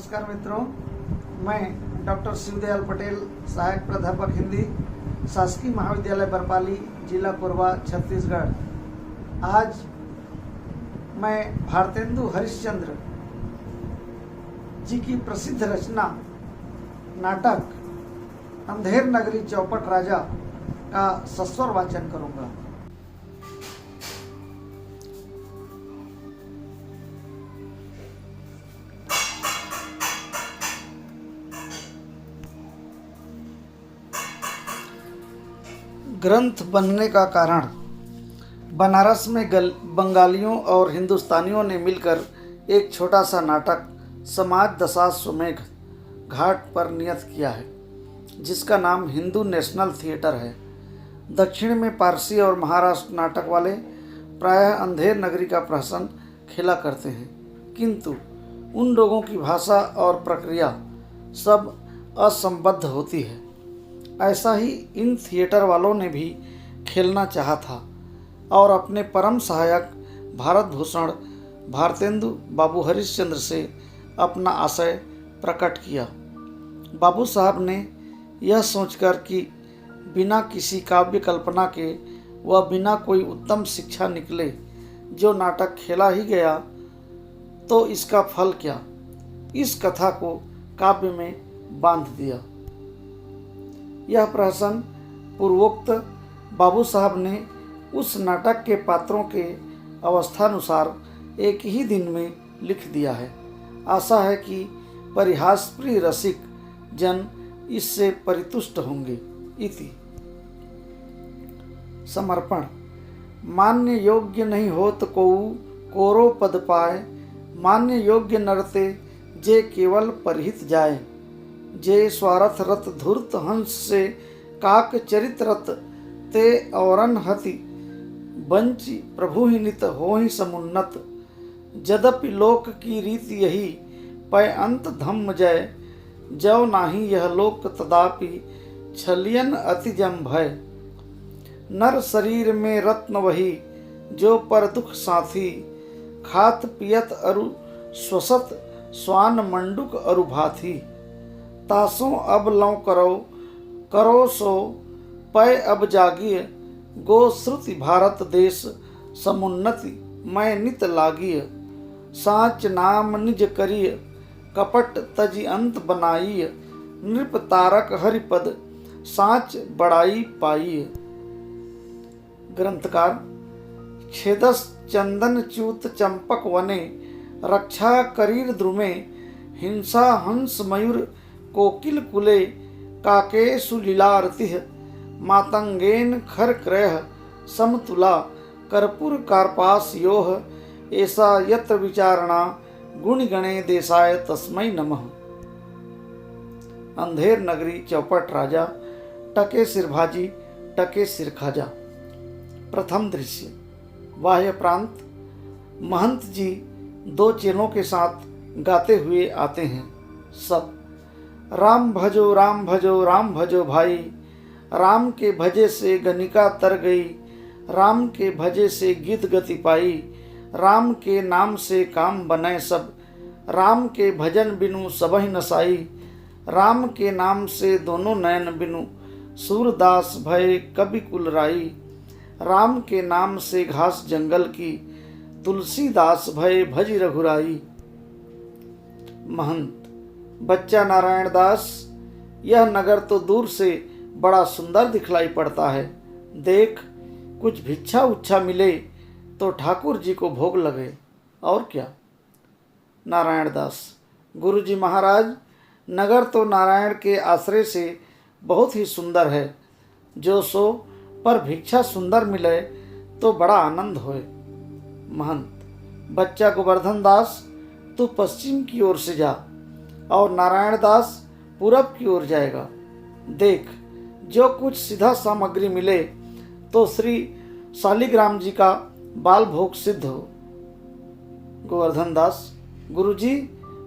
नमस्कार मित्रों, मैं डॉक्टर शिवदयाल पटेल, सहायक प्राध्यापक हिंदी, शासकीय महाविद्यालय बरपाली, जिला कोरबा, छत्तीसगढ़। आज मैं भारतेंदु हरिश्चंद्र जी की प्रसिद्ध रचना नाटक अंधेर नगरी चौपट राजा का सस्वर वाचन करूंगा। ग्रंथ बनने का कारण बनारस में बंगालियों और हिंदुस्तानियों ने मिलकर एक छोटा सा नाटक समाज दशाश्वमेध घाट पर नियत किया है, जिसका नाम हिंदू नेशनल थिएटर है। दक्षिण में पारसी और महाराष्ट्र नाटक वाले प्रायः अंधेर नगरी का प्रहसन खेला करते हैं, किंतु उन लोगों की भाषा और प्रक्रिया सब असंबद्ध होती है। ऐसा ही इन थिएटर वालों ने भी खेलना चाहा था और अपने परम सहायक भारत भूषण भारतेंदु बाबू हरिश्चंद्र से अपना आशय प्रकट किया। बाबू साहब ने यह सोचकर कि बिना किसी काव्य कल्पना के व बिना कोई उत्तम शिक्षा निकले जो नाटक खेला ही गया तो इसका फल क्या, इस कथा को काव्य में बांध दिया। यह प्रहसन पूर्वोक्त बाबू साहब ने उस नाटक के पात्रों के अवस्थानुसार एक ही दिन में लिख दिया है। आशा है कि परिहासप्रिय रसिक जन इससे परितुष्ट होंगे। इति समर्पण। मान्य योग्य नहीं होत कोऊ कोरो पद पाए, मान्य योग्य नरते जे केवल परहित जाए। जे स्वार्थ रत धूर्त हंस से काक चरित रत, ते औरन हति बंची प्रभु ही नित हो ही समुन्नत। जदपि लोक की रीति यही पै अंत धम्म जय, जव नाही यह लोक तदापि छलियन अति जम भय। नर शरीर में रत्न वही जो पर दुख साथी, खात पियत अरु स्वसत स्वान मंडुक अरु भाथी। तासों अब लौ करो सो पै अब जागिय, गो श्रुति भारत देश समुन्नति मैं नित लागिय। साच नाम निज करिय कपट तजि अंत बनाइय, नृप तारक हरिपद साच बड़ाई पाइय। ग्रंथकार। छेदस चंदन च्यूत चंपक वने, रक्षा करीर द्रुमे, हिंसा हंस मयूर कोकिल कुले, काके सुलीलारतिः मातंगेन खर क्रयः समतुला, कर्पूर कार्पास योह, ऐसा यत्र विचारणा गुण गणे देसाय तस्मै नमः। अंधेर नगरी चौपट राजा, टके सिर भाजी टके सिर खाजा। प्रथम दृश्य। बाह्य प्रांत। महंत जी दो चेलों के साथ गाते हुए आते हैं। सब राम भजो राम भजो राम भजो भाई, राम के भजे से गनिका तर गई, राम के भजे से गिद्ध गति पाई, राम के नाम से काम बने सब, राम के भजन बिनु सबहि नसाई, राम के नाम से दोनों नयन बिनु सूरदास भय कवि कुलराई, राम के नाम से घास जंगल की, तुलसीदास भय भज रघुराई। महंत। बच्चा नारायण दास, यह नगर तो दूर से बड़ा सुंदर दिखलाई पड़ता है। देख, कुछ भिक्षा उच्छा मिले तो ठाकुर जी को भोग लगे, और क्या। नारायण दास। गुरुजी महाराज, नगर तो नारायण के आश्रय से बहुत ही सुंदर है, जो सो पर भिक्षा सुंदर मिले तो बड़ा आनंद होए। महंत। बच्चा गोवर्धन दास, तू पश्चिम की ओर से जा और नारायण दास पूरब की ओर जाएगा। देख, जो कुछ सीधा सामग्री मिले तो श्री शालिग्राम जी का बाल भोग सिद्ध हो। गोवर्धन दास। गुरुजी,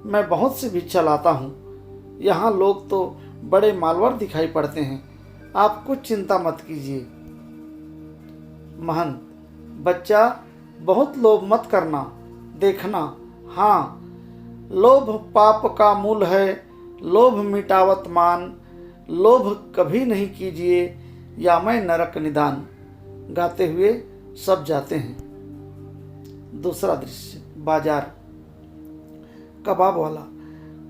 मैं बहुत सी भिक्षा लाता हूँ। यहाँ लोग तो बड़े मालवर दिखाई पड़ते हैं, आप कुछ चिंता मत कीजिए। महंत। बच्चा, बहुत लोभ मत करना। देखना, हाँ, लोभ पाप का मूल है, लोभ मिटावत मान, लोभ कभी नहीं कीजिए या मैं नरक निदान। गाते हुए सब जाते हैं। दूसरा दृश्य, बाजार। कबाब वाला।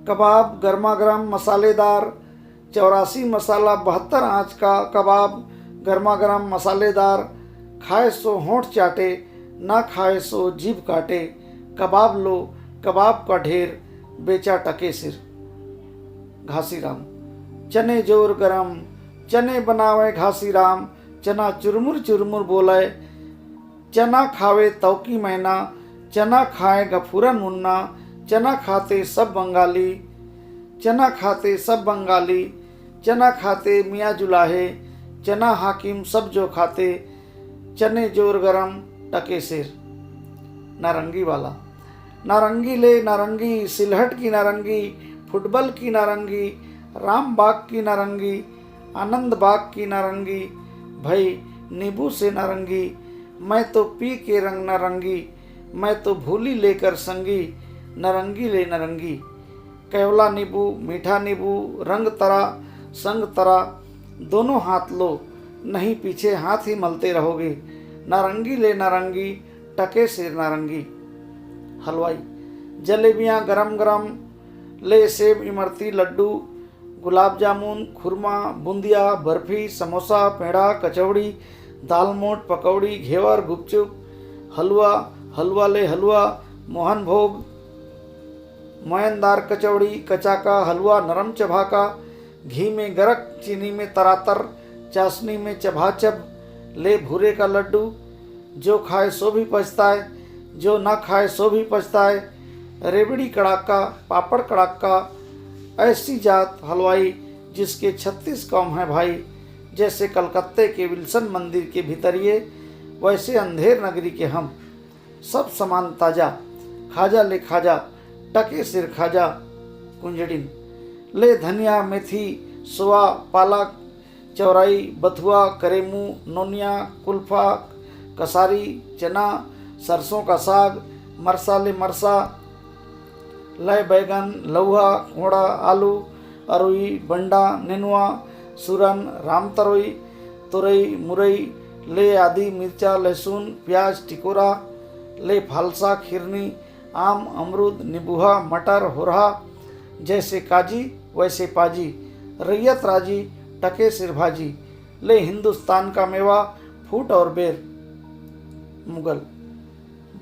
कबाब गर्मा गर्म मसालेदार, 84 मसाला 72 आंच का कबाब गर्मा गर्म मसालेदार, खाए सो होंठ चाटे, ना खाए सो जीभ काटे। कबाब लो कबाब का ढेर, बेचा टके सिर। घासीराम। चने जोर गरम, चने बनावे घासीराम, चना चुरमुर चुरमुर बोले, चना खावे तौकी मैना, चना खाए गफूरन मुन्ना, चना खाते सब बंगाली, चना खाते सब बंगाली, चना खाते मियाँ जुलाहे, चना हाकिम सब जो खाते, चने जोर गरम टके सिर। नारंगी वाला। नारंगी ले नारंगी, सिलहट की नारंगी, फुटबॉल की नारंगी, राम बाग की नारंगी, आनंद बाग की नारंगी, भाई नींबू से नारंगी, मैं तो पी के रंग नारंगी, मैं तो भूली लेकर संगी, नारंगी ले नारंगी। केवला नींबू, मीठा नींबू, रंग तरा संग तरा, दोनों हाथ लो, नहीं पीछे हाथ ही मलते रहोगे। नारंगी ले नारंगी, टके सिर नारंगी। हलवाई। जलेबियाँ गरम गरम, ले सेब इमरती लड्डू, गुलाब जामुन, खुरमा, बूंदिया, बर्फी, समोसा, पेड़ा, कचौड़ी, दाल मोठ, पकौड़ी, घेवर, गुपचुप, हलवा, हलवा ले हलवा, मोहन भोग, मोयनदार कचौड़ी, कचाका, हलवा नरम चबाका, घी में गरक, चीनी में तरातर, चाशनी में चबाचब, ले भूरे का लड्डू, जो खाए सो भी पछताए, जो ना खाए सो भी पछताए। रेवड़ी कड़ाका, पापड़ कड़ाका, ऐसी जात हलवाई जिसके 36 कौम है भाई। जैसे कलकत्ते के विल्सन मंदिर के भीतरिए, वैसे अंधेर नगरी के हम। सब सामान ताजा, खाजा ले खाजा, टके सिर खाजा। कुंजड़िन। ले धनिया, मेथी, सोआ, पालक, चौराई, बथुआ, करेमू, नोनिया, कुल्फा, कसारी, चना, सरसों का साग, मरसा ले मरसा, लय बैगन, लौहा, कोड़ा, आलू, अरुई, बंडा, नेनुआ, सूरन, राम तरोई, तुरई, मुरई, ले आदि, मिर्चा, लहसुन, प्याज, टिकोरा, ले फालसा, खिरनी, आम, अमरूद, नींबूहा, मटर, होरहा, जैसे काजी वैसे पाजी, रैयत राजी, टके सिर भाजी। ले हिंदुस्तान का मेवा, फूट और बेर। मुगल।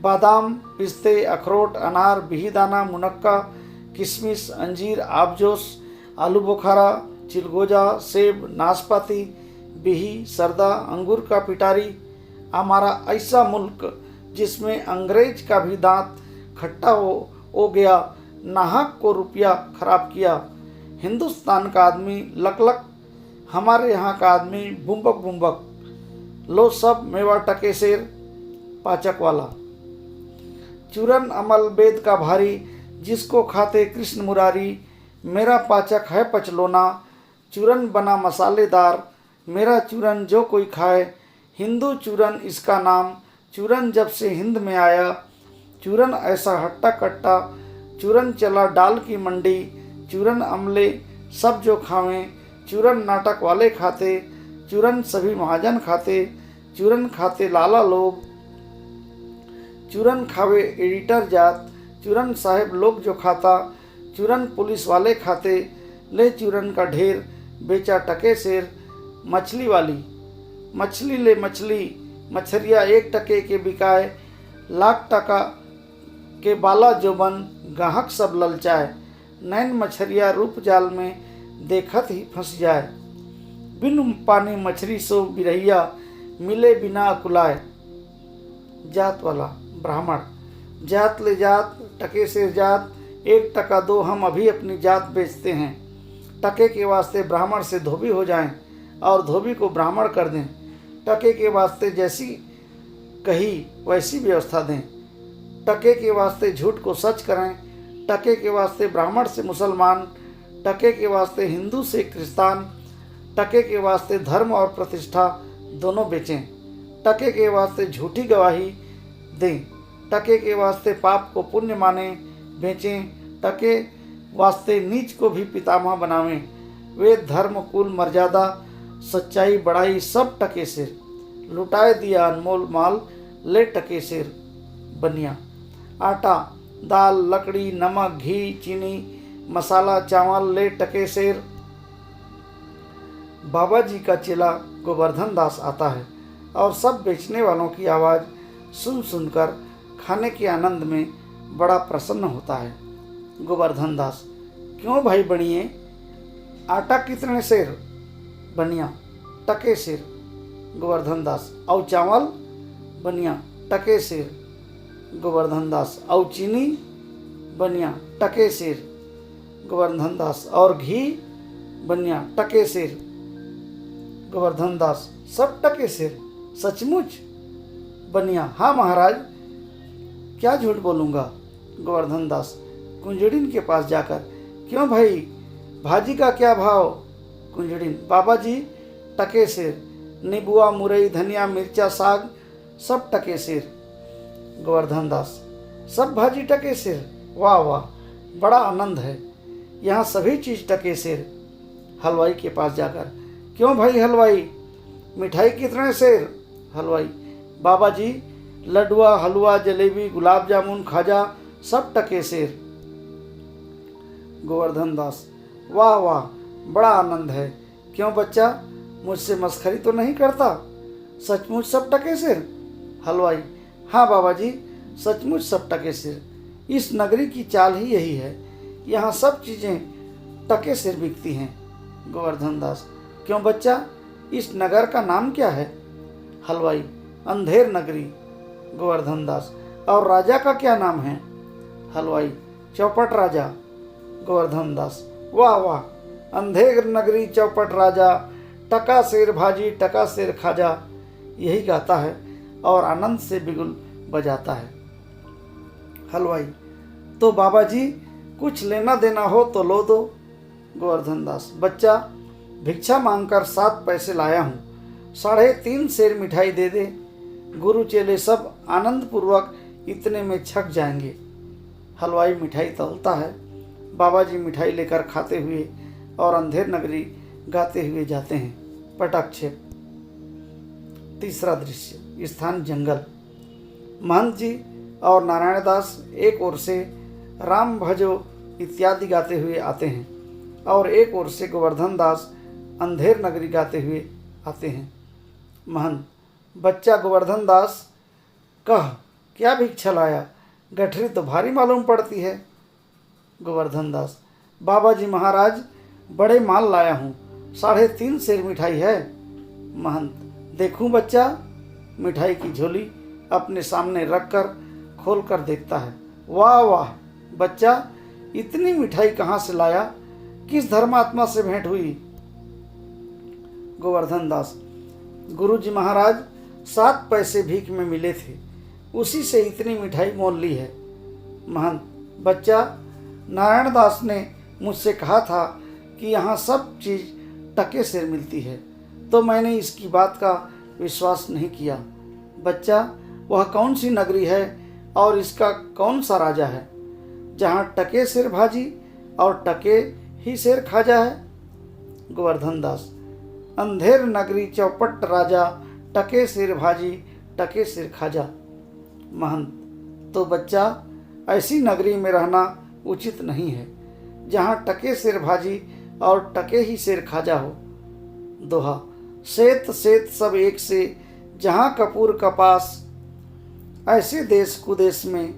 बादाम, पिस्ते, अखरोट, अनार, बिहीदाना, मुनक्का, किशमिश, अंजीर, आबजोश, आलू बुखारा, चिलगोजा, सेब, नाशपाती, बिही, सरदा, अंगूर का पिटारी। हमारा ऐसा मुल्क जिसमें अंग्रेज का भी दांत खट्टा हो गया, नाहक को रुपया खराब किया। हिंदुस्तान का आदमी लक लक, हमारे यहाँ का आदमी बुम्बक बुम्बक। लो सब मेवा टके शेर। पाचक वाला। चूरन अमल वेद का भारी, जिसको खाते कृष्ण मुरारी। मेरा पाचक है पचलोना, चूरन बना मसालेदार। मेरा चूरन जो कोई खाए, हिंदू चूरन इसका नाम। चूरन जब से हिंद में आया, चूरन ऐसा हट्टा कट्टा। चूरन चला डाल की मंडी, चूरन अमले सब जो खावें। चूरन नाटक वाले खाते, चूरन सभी महाजन खाते। चूरन खाते लाला लोग, चूरन खावे एडिटर जात। चूरन साहेब लोग जो खाता, चूरन पुलिस वाले खाते। ले चूरन का ढेर, बेचा टके शेर। मछली वाली। मछली ले मछली, मछरिया 1 टके के बिकाए। लाख टका के बाला जो बन, गाहक सब ललचाए। नैन मछरिया रूप जाल में, देखत ही फंस जाए। बिन पानी मछली सो बिरहिया, मिले बिना अकुलाए। जात वाला। ब्राह्मण। जात ले जात, टके से जात। 1 टका दो, हम अभी अपनी जात बेचते हैं। टके के वास्ते ब्राह्मण से धोबी हो जाएं और धोबी को ब्राह्मण कर दें। टके के वास्ते जैसी कही वैसी व्यवस्था दें। टके के वास्ते झूठ को सच करें। टके के वास्ते ब्राह्मण से मुसलमान, टके के वास्ते हिंदू से क्रिस्तान। टके के वास्ते धर्म और प्रतिष्ठा दोनों बेचें। टके के वास्ते झूठी गवाही दें। टके के वास्ते पाप को पुण्य माने बेचें। टके वास्ते नीच को भी पितामह बनावें। वेद धर्म कुल मर्यादा सच्चाई बड़ाई सब टके सिर। लुटाए दिया अनमोल माल ले टके सिर बनिया। आटा दाल लकड़ी नमक घी चीनी मसाला चावल ले टके सिर। बाबा जी का चेला गोवर्धन दास आता है और सब बेचने वालों की आवाज़ सुन सुनकर खाने के आनंद में बड़ा प्रसन्न होता है। गोवर्धन दास, क्यों भाई बनिए, आटा कितने सेर? बनिया, टके सिर। गोवर्धन दास, और चावल? बनिया, टके सिर। गोवर्धन दास, और चीनी? बनिया, टके सिर। गोवर्धन दास, और घी? बनिया, टके सिर। गोवर्धन दास, सब टके सिर? सचमुच? बनिया, हाँ महाराज, क्या झूठ बोलूँगा। गोवर्धन दास कुंजड़िन के पास जाकर, क्यों भाई भाजी का क्या भाव? कुंजड़िन, बाबा जी टके सिर। नीबुआ मुरई धनिया मिर्चा साग सब टके सिर। गोवर्धन दास, सब भाजी टके सिर? वाह वाह, बड़ा आनंद है, यहाँ सभी चीज़ टके सिर। हलवाई के पास जाकर, क्यों भाई हलवाई, मिठाई कितने सेर? हलवाई, बाबा जी लड्डुआ हलवा जलेबी गुलाब जामुन खाजा सब टके सेर। गोवर्धन दास, वाह वाह, बड़ा आनंद है, क्यों बच्चा मुझसे मस्खरी तो नहीं करता? सचमुच सब टके सिर? हलवाई, हाँ बाबा जी, सचमुच सब टके सिर। इस नगरी की चाल ही यही है, यहाँ सब चीज़ें टके सिर बिकती हैं। गोवर्धन दास, क्यों बच्चा, इस नगर का नाम क्या है? हलवाई, अंधेर नगरी। गोवर्धन दास, और राजा का क्या नाम है? हलवाई, चौपट राजा। गोवर्धन दास, वाह वाह, अंधेर नगरी चौपट राजा, टका सिर भाजी टका सिर खाजा, यही गाता है और आनंद से बिगुल बजाता है। हलवाई, तो बाबा जी कुछ लेना देना हो तो लो दो। गोवर्धन दास, बच्चा भिक्षा मांगकर 7 पैसे लाया हूँ, 3.5 सेर मिठाई दे दे। गुरु चेले सब आनंद पूर्वक इतने में छक जाएंगे। हलवाई मिठाई तौलता है। बाबा जी मिठाई लेकर खाते हुए और अंधेर नगरी गाते हुए जाते हैं। पटाक्षेप। तीसरा दृश्य, स्थान जंगल। महंत जी और नारायण दास एक ओर से राम भजो इत्यादि गाते हुए आते हैं और एक ओर से गोवर्धन दास अंधेर नगरी गाते हुए आते हैं। महंत, बच्चा गोवर्धन दास, कह क्या भिक्षा लाया, गठरी तो भारी मालूम पड़ती है। गोवर्धन दास, बाबा जी महाराज बड़े माल लाया हूँ, 3.5 सेर मिठाई है। महंत, देखूं बच्चा। मिठाई की झोली अपने सामने रखकर खोलकर देखता है। वाह वाह बच्चा, इतनी मिठाई कहाँ से लाया, किस धर्मात्मा से भेंट हुई? गोवर्धन दास, गुरुजी महाराज 7 पैसे भीख में मिले थे, उसी से इतनी मिठाई मोल ली है। महंत, बच्चा नारायण दास ने मुझसे कहा था कि यहाँ सब चीज़ टके से मिलती है, तो मैंने इसकी बात का विश्वास नहीं किया। बच्चा, वह कौन सी नगरी है और इसका कौन सा राजा है जहाँ टके सिर भाजी और टके ही सिर खाजा है? गोवर्धन दास, अंधेर नगरी चौपट राजा, टके सिर भाजी टके सिर खाजा। महंत, तो बच्चा ऐसी नगरी में रहना उचित नहीं है जहाँ टके सिर भाजी और टके ही सिर खाजा हो। दोहा, सेत सेत सब एक से जहाँ कपूर कपास, ऐसे देश कुदेश में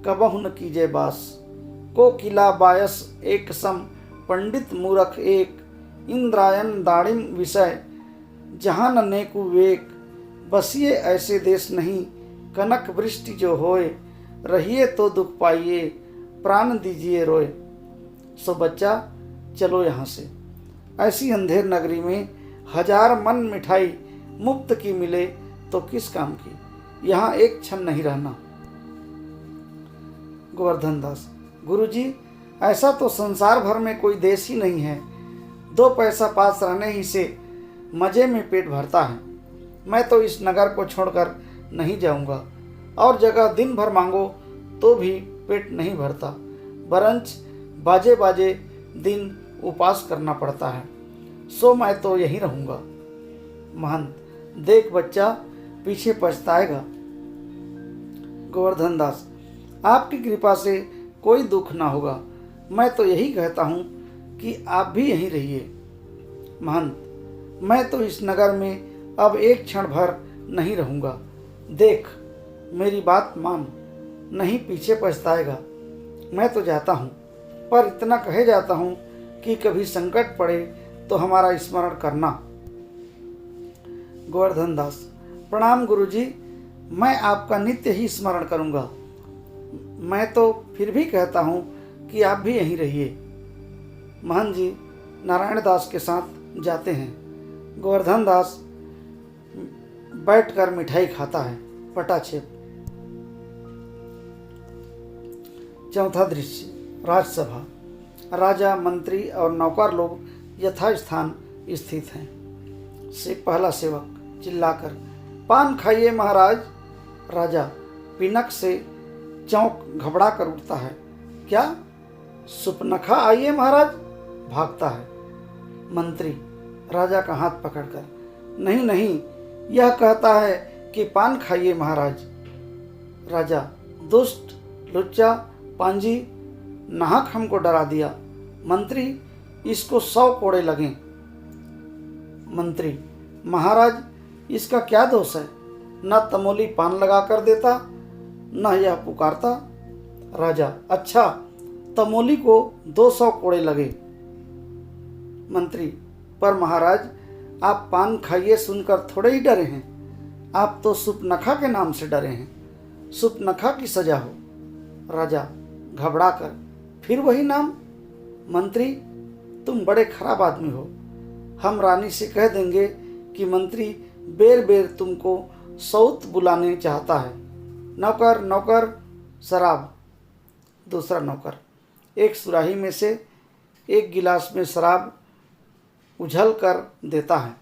कबहु न कीजे बास। को किला बायस एक सम, पंडित मूरख एक, इंद्रायन दाड़िम विषय, जहाँ न नेकु वेक। बसिए ऐसे देश नहीं, कनक वृष्टि जो होए, रहिए तो दुख पाइए, प्राण दीजिए रोए। सो बच्चा चलो यहाँ से। ऐसी अंधेर नगरी में 1000 मन मिठाई मुफ्त की मिले तो किस काम की, यहाँ एक क्षण नहीं रहना। गोवर्धन दास, गुरुजी ऐसा तो संसार भर में कोई देश ही नहीं है, 2 पैसा पास रहने ही से मज़े में पेट भरता है। मैं तो इस नगर को छोड़कर नहीं जाऊंगा, और जगह दिन भर मांगो तो भी पेट नहीं भरता। बरंच बाजे बाजे दिन उपवास करना पड़ता है, सो मैं तो यहीं रहूँगा। महंत, देख बच्चा पीछे पछताएगा। गोवर्धन दास, आपकी कृपा से कोई दुख ना होगा, मैं तो यही कहता हूँ कि आप भी यहीं रहिए। महंत, मैं तो इस नगर में अब एक क्षण भर नहीं रहूँगा। देख मेरी बात मान, नहीं पीछे पछताएगा। मैं तो जाता हूँ, पर इतना कहे जाता हूँ कि कभी संकट पड़े तो हमारा स्मरण करना। गोवर्धन दास, प्रणाम गुरुजी, मैं आपका नित्य ही स्मरण करूँगा। मैं तो फिर भी कहता हूँ कि आप भी यहीं रहिए। महंत जी नारायण दास के साथ जाते हैं। गोवर्धन दास बैठकर मिठाई खाता है। पटाक्षेप। चौथा दृश्य, राजसभा। राजा, मंत्री और नौकर लोग यथास्थान स्थित हैं। पहला सेवक चिल्लाकर, पान खाइए महाराज। राजा पिनक से चौंक घबरा कर उठता है। क्या सुपनखा आइए महाराज? भागता है। मंत्री राजा का हाथ पकड़कर, नहीं नहीं, यह कहता है कि पान खाइए महाराज। राजा, दुष्ट, लुच्चा, पांजी, नाहक हमको डरा दिया। मंत्री, इसको 100 कोड़े लगें। मंत्री, महाराज इसका क्या दोष है? न तमोली पान लगा कर देता, न यह पुकारता। राजा, अच्छा तमोली को 200 कोड़े लगे। मंत्री, पर महाराज आप पान खाइए सुनकर थोड़े ही डरे हैं, आप तो सुपनखा के नाम से डरे हैं। सुपनखा की सजा हो। राजा घबरा कर, फिर वही नाम? मंत्री, तुम बड़े खराब आदमी हो, हम रानी से कह देंगे कि मंत्री बेर बेर तुमको सौत बुलाने चाहता है। नौकर, नौकर, शराब। दूसरा नौकर एक सुराही में से एक गिलास में शराब उझल कर देता है।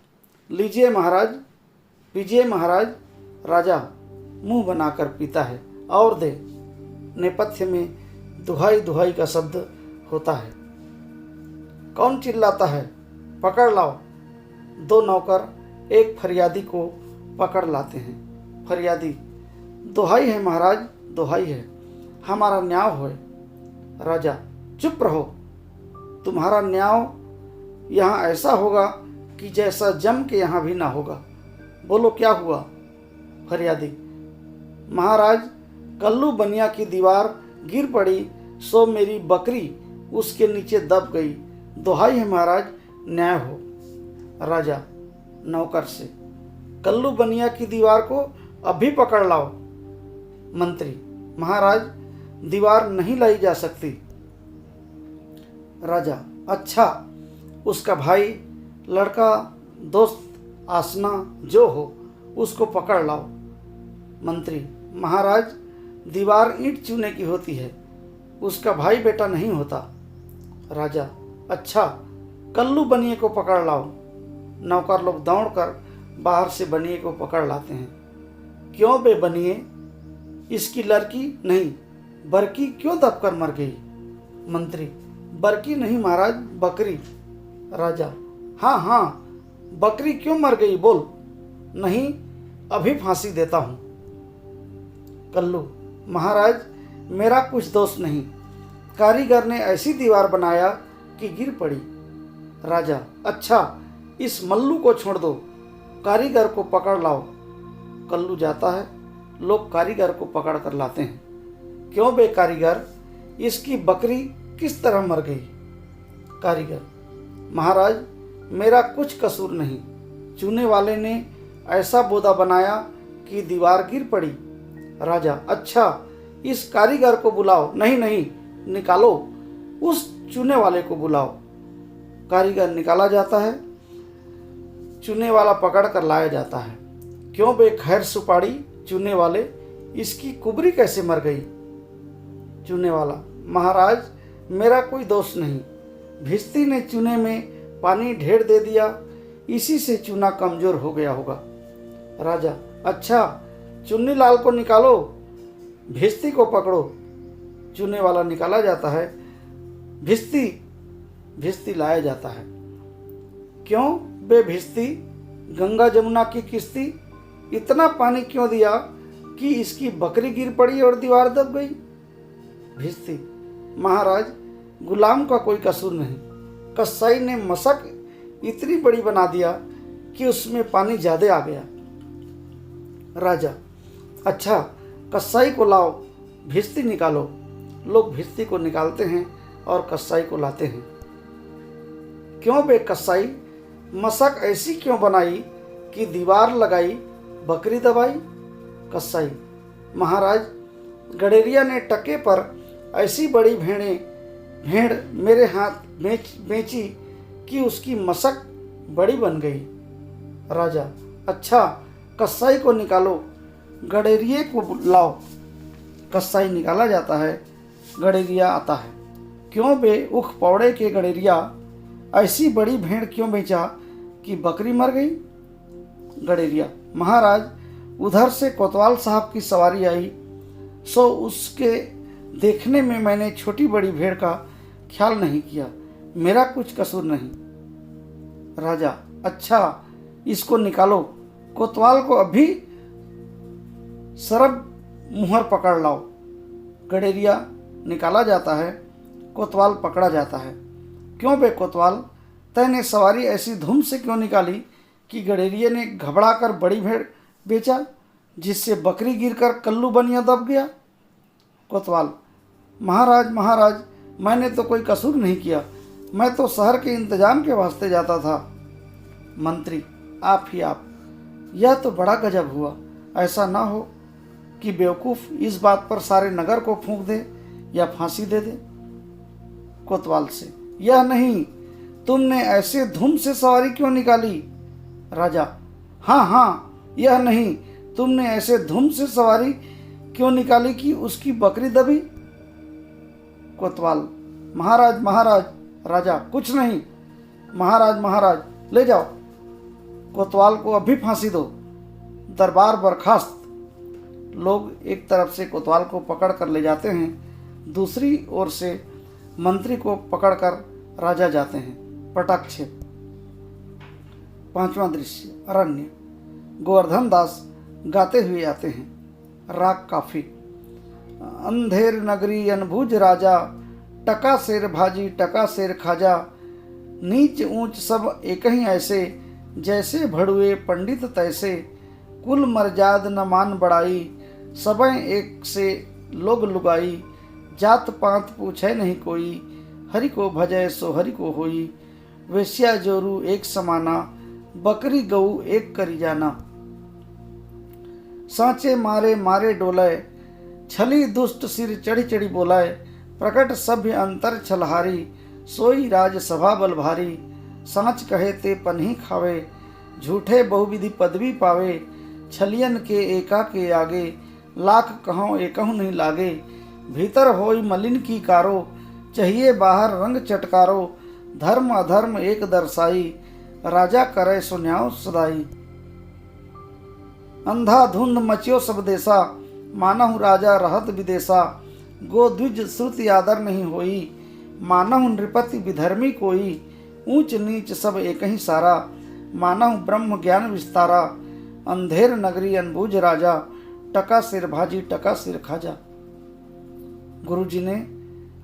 लीजिए महाराज, पीजिए महाराज। राजा मुंह बनाकर पीता है। और दे। नेपथ्य में दुहाई दुहाई का शब्द होता है। कौन चिल्लाता है? पकड़ लाओ। 2 नौकर एक फरियादी को पकड़ लाते हैं। फरियादी, दुहाई है महाराज, दुहाई है, हमारा न्याय होए। राजा, चुप रहो, तुम्हारा न्याय यहाँ ऐसा होगा कि जैसा जम के यहाँ भी ना होगा। बोलो क्या हुआ? फरियादी, महाराज कल्लू बनिया की दीवार गिर पड़ी, सो मेरी बकरी उसके नीचे दब गई। दुहाई है महाराज, न्याय हो। राजा नौकर से, कल्लू बनिया की दीवार को अभी पकड़ लाओ। मंत्री, महाराज दीवार नहीं लाई जा सकती। राजा, अच्छा उसका भाई, लड़का, दोस्त, आसना जो हो उसको पकड़ लाओ। मंत्री, महाराज दीवार ईंट चूने की होती है, उसका भाई बेटा नहीं होता। राजा, अच्छा कल्लू बनिए को पकड़ लाओ। नौकर लोग दौड़कर बाहर से बनिए को पकड़ लाते हैं। क्यों बे बनिए, इसकी लड़की नहीं बरकी क्यों दबकर मर गई? मंत्री, बरकी नहीं महाराज, बकरी। राजा, हाँ हाँ बकरी क्यों मर गई बोल। नहीं, अभी फांसी देता हूँ। कल्लू, महाराज मेरा कुछ दोष नहीं, कारीगर ने ऐसी दीवार बनाया कि गिर पड़ी। राजा, अच्छा इस मल्लू को छोड़ दो, कारीगर को पकड़ लाओ। कल्लू जाता है, लोग कारीगर को पकड़ कर लाते हैं। क्यों बे कारीगर, इसकी बकरी किस तरह मर गई? कारीगर, महाराज मेरा कुछ कसूर नहीं, चूने वाले ने ऐसा बोदा बनाया कि दीवार गिर पड़ी। राजा, अच्छा इस कारीगर को बुलाओ। नहीं नहीं, निकालो, उस चूने वाले को बुलाओ। कारीगर निकाला जाता है, चूने वाला पकड़ कर लाया जाता है। क्यों बे खैर सुपाड़ी, चूने वाले इसकी कुबरी कैसे मर गई? चूने वाला, महाराज मेरा कोई दोष नहीं, भिस्ती ने चूने में पानी ढेर दे दिया, इसी से चूना कमजोर हो गया होगा। राजा, अच्छा चुन्नी लाल को निकालो, भिस्ती को पकड़ो। चूने वाला निकाला जाता है, भिश्ती भिश्ती लाया जाता है। क्यों बे भिश्ती, गंगा जमुना की किश्ती, इतना पानी क्यों दिया कि इसकी बकरी गिर पड़ी और दीवार दब गई? भिश्ती, महाराज गुलाम का कोई कसूर नहीं, कसाई ने मशक इतनी बड़ी बना दिया कि उसमें पानी ज्यादा आ गया। राजा, अच्छा कसाई को लाओ, भिश्ती निकालो। लोग भिश्ती को निकालते हैं और कसाई को लाते हैं। क्यों बे कसाई, मशक ऐसी क्यों बनाई कि दीवार लगाई बकरी दबाई? कसाई, महाराज गडेरिया ने टके पर ऐसी बड़ी भेड़ मेरे हाथ बेची कि उसकी मशक बड़ी बन गई। राजा, अच्छा कसाई को निकालो, गडेरिये को लाओ। कसाई निकाला जाता है, गडेरिया आता है। क्यों बे उख पौड़े के गडेरिया, ऐसी बड़ी भेड़ क्यों बेचा कि बकरी मर गई? गडेरिया, महाराज उधर से कोतवाल साहब की सवारी आई, सो उसके देखने में मैंने छोटी बड़ी भेड़ का ख्याल नहीं किया, मेरा कुछ कसूर नहीं। राजा, अच्छा इसको निकालो, कोतवाल को अभी सरब मुहर पकड़ लाओ। गडेरिया निकाला जाता है, कोतवाल पकड़ा जाता है। क्यों बे कोतवाल, तैने सवारी ऐसी धूम से क्यों निकाली कि गडेरिये ने घबरा कर बड़ी भेड़ बेचा, जिससे बकरी गिरकर कल्लू बनिया दब गया? कोतवाल, महाराज मैंने तो कोई कसूर नहीं किया, मैं तो शहर के इंतजाम के वास्ते जाता था। मंत्री, आप ही आप, यह तो बड़ा गजब हुआ। ऐसा ना हो कि बेवकूफ़ इस बात पर सारे नगर को फूंक दे या फांसी दे दे। कोतवाल से, यह नहीं, तुमने ऐसे धूम से सवारी क्यों निकाली? राजा, हाँ, यह नहीं, तुमने ऐसे धूम से सवारी क्यों निकाली कि उसकी बकरी दबी? कोतवाल, महाराज। राजा, कुछ नहीं, महाराज ले जाओ, कोतवाल को अभी फांसी दो। दरबार बर्खास्त। लोग एक तरफ से कोतवाल को पकड़ कर ले जाते हैं, दूसरी ओर से मंत्री को पकड़कर राजा जाते हैं। पटाक्षेप। 5वां दृश्य, अरण्य। गोवर्धन दास गाते हुए आते हैं। राग काफी। अंधेर नगरी अनभुज राजा, टका शेर भाजी टका शेर खाजा, नीच ऊंच सब एक ही ऐसे, जैसे भड़ुए पंडित तैसे, कुल मर्जाद न मान बड़ाई, सबय एक से लोग लुगाई, जात पात पूछे नहीं कोई, हरि को भजय सो हरि को होई, वेश्या जोरू एक समाना, बकरी गऊ एक करी जाना। सांचे मारे मारे डोलय, छली दुष्ट सिर चढ़ी चढ़ी बोलाय, प्रकट सभ्य अंतर छलहारी, सोई राज सभा बल भारी, सांच कहे ते पन्ही खावे, झूठे बहुविधि पदवी पावे, छलियन के एका के आगे, लाख कहों एकहु नहीं लागे, भीतर होई मलिन की कारो, चाहिए बाहर रंग चटकारो, धर्म अधर्म एक दर्शाई, राजा करे सुन्याव सदाई। अंधा धुंध मचियो सब देसा, मानहु राजा रहत विदेशा, गो द्विज श्रुति आदर नहीं होई, मानहु नृपति विधर्मी कोई, ऊंच नीच सब एक ही सारा, मानहु ब्रह्म ज्ञान विस्तारा, अंधेर नगरी अनबूझ राजा, टका सिर भाजी टका सिर खाजा। गुरुजी ने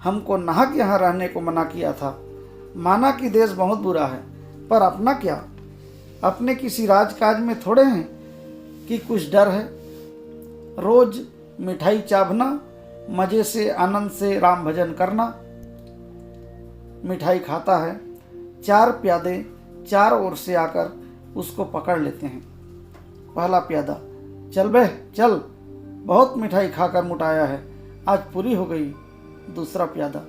हमको नाहक यहाँ रहने को मना किया था, माना कि देश बहुत बुरा है, पर अपना क्या, अपने किसी राजकाज में थोड़े हैं कि कुछ डर है। रोज मिठाई चावना, मजे से आनंद से राम भजन करना। मिठाई खाता है, 4 प्यादे 4 ओर से आकर उसको पकड़ लेते हैं। पहला प्यादा, चल बे चल, बहुत मिठाई खाकर मुटाया है, आज पूरी हो गई। दूसरा प्यादा,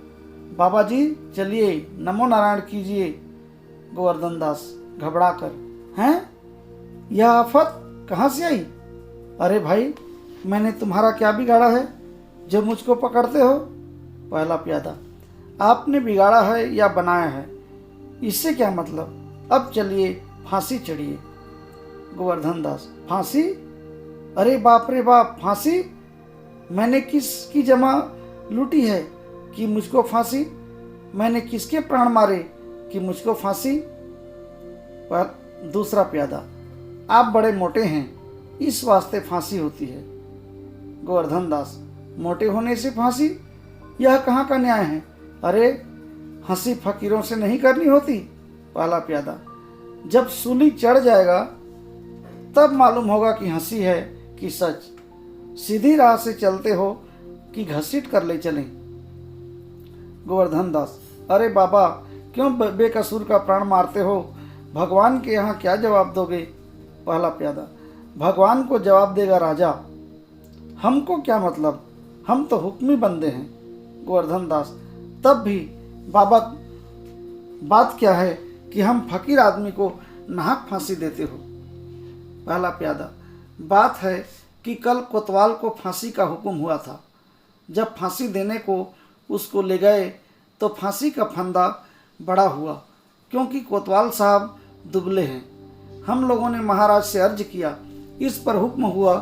बाबा जी चलिए नमो नारायण कीजिए। गोवर्धन दास घबरा कर, हैं यह आफत कहाँ से आई? अरे भाई मैंने तुम्हारा क्या बिगाड़ा है जो मुझको पकड़ते हो? पहला प्यादा, आपने बिगाड़ा है या बनाया है इससे क्या मतलब, अब चलिए फांसी चढ़िए। गोवर्धन दास, फांसी? अरे बाप रे बाप, फांसी? मैंने किसकी जमा लूटी है कि मुझको फांसी? मैंने किसके प्राण मारे कि मुझको फांसी? पर दूसरा प्यादा, आप बड़े मोटे हैं, इस वास्ते फांसी होती है। गोवर्धन दास, मोटे होने से फांसी? यह कहाँ का न्याय है? अरे हंसी फकीरों से नहीं करनी होती। पहला प्यादा, जब सूली चढ़ जाएगा तब मालूम होगा कि हंसी है कि सच। सीधी राह से चलते हो कि घसीट कर ले चलें? गोवर्धन दास, अरे बाबा, क्यों बेकसूर का प्राण मारते हो? भगवान के यहाँ क्या जवाब दोगे? पहला प्यादा, भगवान को जवाब देगा राजा, हमको क्या मतलब, हम तो हुक्मी बंदे हैं। गोवर्धन दास, तब भी बाबा बात क्या है कि हम फकीर आदमी को नाहक फांसी देते हो? पहला प्यादा, बात है कि कल कोतवाल को फांसी का हुक्म हुआ था। जब फांसी देने को उसको ले गए तो फांसी का फंदा बड़ा हुआ, क्योंकि कोतवाल साहब दुबले हैं। हम लोगों ने महाराज से अर्ज किया, इस पर हुक्म हुआ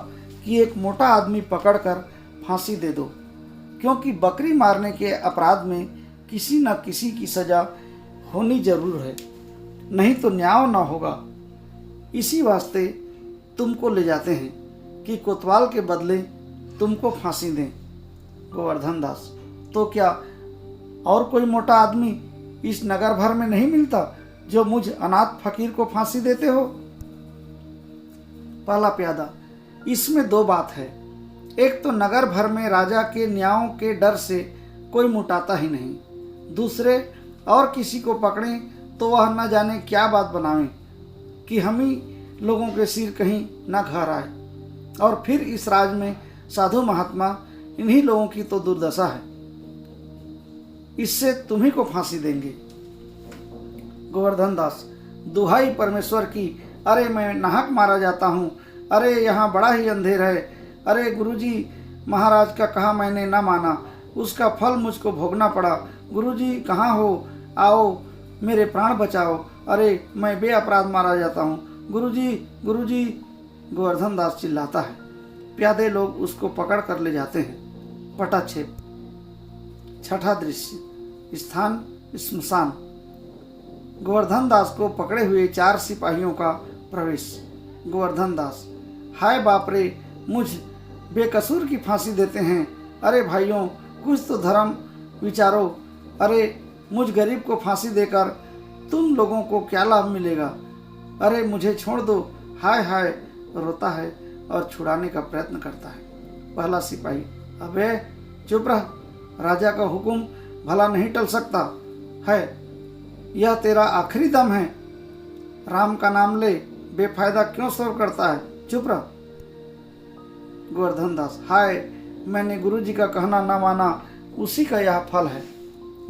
कि एक मोटा आदमी पकड़कर फांसी दे दो, क्योंकि बकरी मारने के अपराध में किसी न किसी की सजा होनी जरूर है, नहीं तो न्याय न होगा। इसी वास्ते तुमको ले जाते हैं कि कोतवाल के बदले तुमको फांसी दें। गोवर्धन दास, तो क्या और कोई मोटा आदमी इस नगर भर में नहीं मिलता जो मुझ अनाथ फकीर को फांसी देते हो? पहला प्यादा, इसमें दो बात है। एक तो नगर भर में राजा के न्यायों के डर से कोई मुटाता ही नहीं, दूसरे और किसी को पकड़ें तो वह न जाने क्या बात बनावें कि हम ही लोगों के सिर कहीं न घर आए, और फिर इस राज में साधु महात्मा इन्हीं लोगों की तो दुर्दशा है। इससे तुम्ही को फांसी देंगे। गोवर्धन दास, दुहाई परमेश्वर की, अरे मैं नाहक मारा जाता हूँ, अरे यहाँ बड़ा ही अंधेर है, अरे गुरुजी महाराज का कहा मैंने ना माना, उसका फल मुझको भोगना पड़ा। गुरुजी कहाँ हो, आओ मेरे प्राण बचाओ, अरे मैं बेअपराध मारा जाता हूँ, गुरुजी गुरुजी। गोवर्धन दास चिल्लाता है। प्यादे लोग उसको पकड़ कर ले जाते हैं। पटाक्षेप। छठा दृश्य, स्थान श्मशान। गोवर्धन दास को पकड़े हुए 4 सिपाहियों का प्रवेश। गोवर्धन दास, हाय बाप रे, मुझ बेकसूर की फांसी देते हैं। अरे भाइयों, कुछ तो धर्म विचारो। अरे मुझ गरीब को फांसी देकर तुम लोगों को क्या लाभ मिलेगा? अरे मुझे छोड़ दो। हाय हाय, रोता है और छुड़ाने का प्रयत्न करता है। पहला सिपाही, अबे चुप रह, राजा का हुक्म भला नहीं टल सकता है, यह तेरा आखिरी दम है। राम का नाम ले, बेफायदा क्यों शोर करता है, चुप रह। गोवर्धन दास, हाय मैंने गुरुजी का कहना न माना, उसी का यह फल है।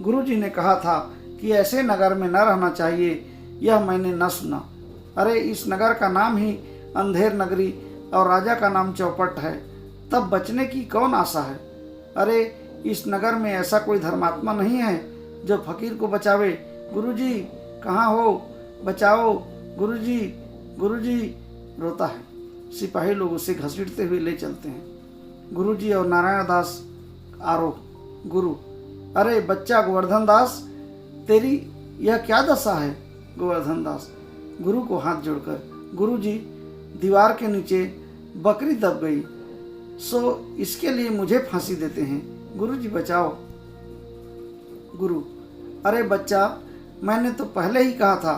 गुरुजी ने कहा था कि ऐसे नगर में न रहना चाहिए, यह मैंने न सुना। अरे इस नगर का नाम ही अंधेर नगरी और राजा का नाम चौपट है, तब बचने की कौन आशा है? अरे इस नगर में ऐसा कोई धर्मात्मा नहीं है जो फकीर को बचावे। गुरुजी कहाँ हो, बचाओ गुरुजी गुरुजी। रोता है। सिपाही लोग उसे घसीटते हुए ले चलते हैं। गुरुजी और नारायण दास आरोप। गुरु, अरे बच्चा गोवर्धन दास, तेरी यह क्या दशा है? गोवर्धन दास गुरु को हाथ जोड़कर, गुरुजी दीवार के नीचे बकरी दब गई, सो इसके लिए मुझे फांसी देते हैं, गुरुजी बचाओ। गुरु, अरे बच्चा, मैंने तो पहले ही कहा था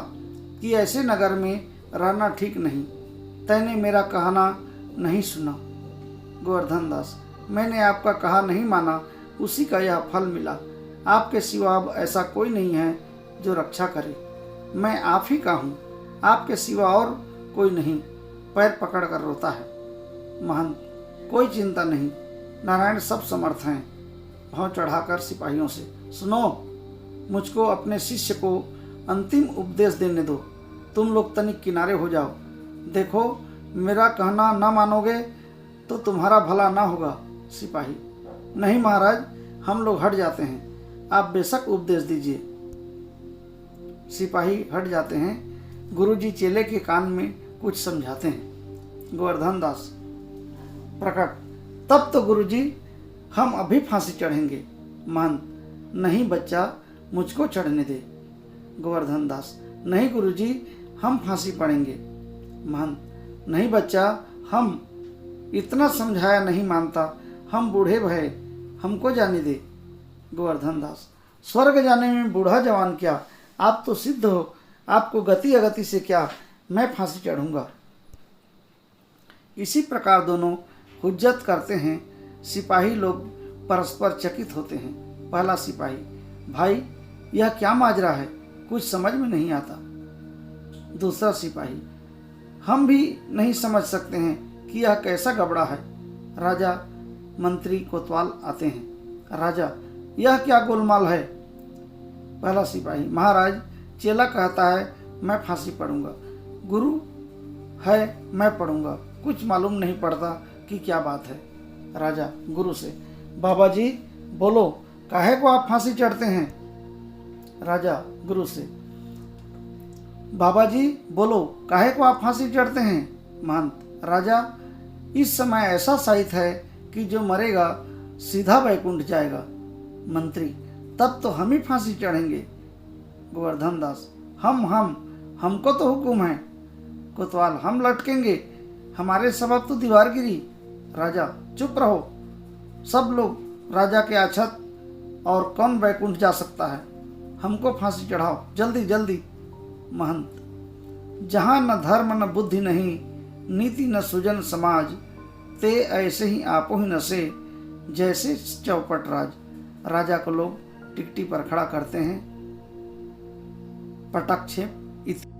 कि ऐसे नगर में रहना ठीक नहीं, तैने मेरा कहना नहीं सुना। गोवर्धन दास, मैंने आपका कहा नहीं माना, उसी का यह फल मिला। आपके सिवा अब ऐसा कोई नहीं है जो रक्षा करे, मैं आप ही का हूँ, आपके सिवा और कोई नहीं। पैर पकड़ कर रोता है। महंत, कोई चिंता नहीं, नारायण सब समर्थ हैं। भाव चढ़ाकर सिपाहियों से, सुनो, मुझको अपने शिष्य को अंतिम उपदेश देने दो, तुम लोग तनिक किनारे हो जाओ। देखो मेरा कहना न मानोगे तो तुम्हारा भला ना होगा। सिपाही, नहीं महाराज, हम लोग हट जाते हैं, आप बेशक उपदेश दीजिए। सिपाही हट जाते हैं। गुरुजी चेले के कान में कुछ समझाते हैं। गोवर्धन दास प्रकट, तब तो गुरुजी हम अभी फांसी चढ़ेंगे। महंत, नहीं बच्चा, मुझको चढ़ने दे। गोवर्धन दास, नहीं गुरुजी, हम फांसी पड़ेंगे। महंत, नहीं बच्चा, हम इतना समझाया नहीं मानता, हम बूढ़े भये, हमको जाने दे। गोवर्धन दास, स्वर्ग जाने में बूढ़ा जवान क्या, आप तो सिद्ध हो, आपको गति अगति से क्या, मैं फांसी चढ़ूंगा। इसी प्रकार दोनों हुज्जत करते हैं। सिपाही लोग परस्पर चकित होते हैं। पहला सिपाही, भाई यह क्या माजरा है, कुछ समझ में नहीं आता। दूसरा सिपाही, हम भी नहीं समझ सकते हैं कि यह कैसा गबड़ा है। राजा मंत्री कोतवाल आते हैं। राजा, यह क्या गोलमाल है। पहला सिपाही, महाराज चेला कहता है मैं फांसी पड़ूंगा, गुरु है मैं पड़ूंगा, कुछ मालूम नहीं पड़ता कि क्या बात है। राजा गुरु से, बाबा जी बोलो, काहे को आप फांसी चढ़ते हैं। राजा गुरु से, बाबा जी बोलो, काहे को आप फांसी चढ़ते हैं। महंत, राजा इस समय ऐसा साहित है कि जो मरेगा सीधा वैकुंठ जाएगा। मंत्री, तब तो हम ही फांसी चढ़ेंगे। गोवर्धन दास, हमको तो हुक्म है। कोतवाल, हम लटकेंगे, हमारे सबब तो दीवार गिरी। राजा, चुप रहो, सब लोग राजा के अछत, और कौन वैकुंठ जा सकता है, हमको फांसी चढ़ाओ जल्दी जल्दी। महंत, जहाँ न धर्म न बुद्धि नहीं, नीति न सुजन समाज, ते ऐसे ही आपो ही नसे, जैसे चौपट राज। राजा को लोग टिकटी पर खड़ा करते हैं। पटक्षेप इति।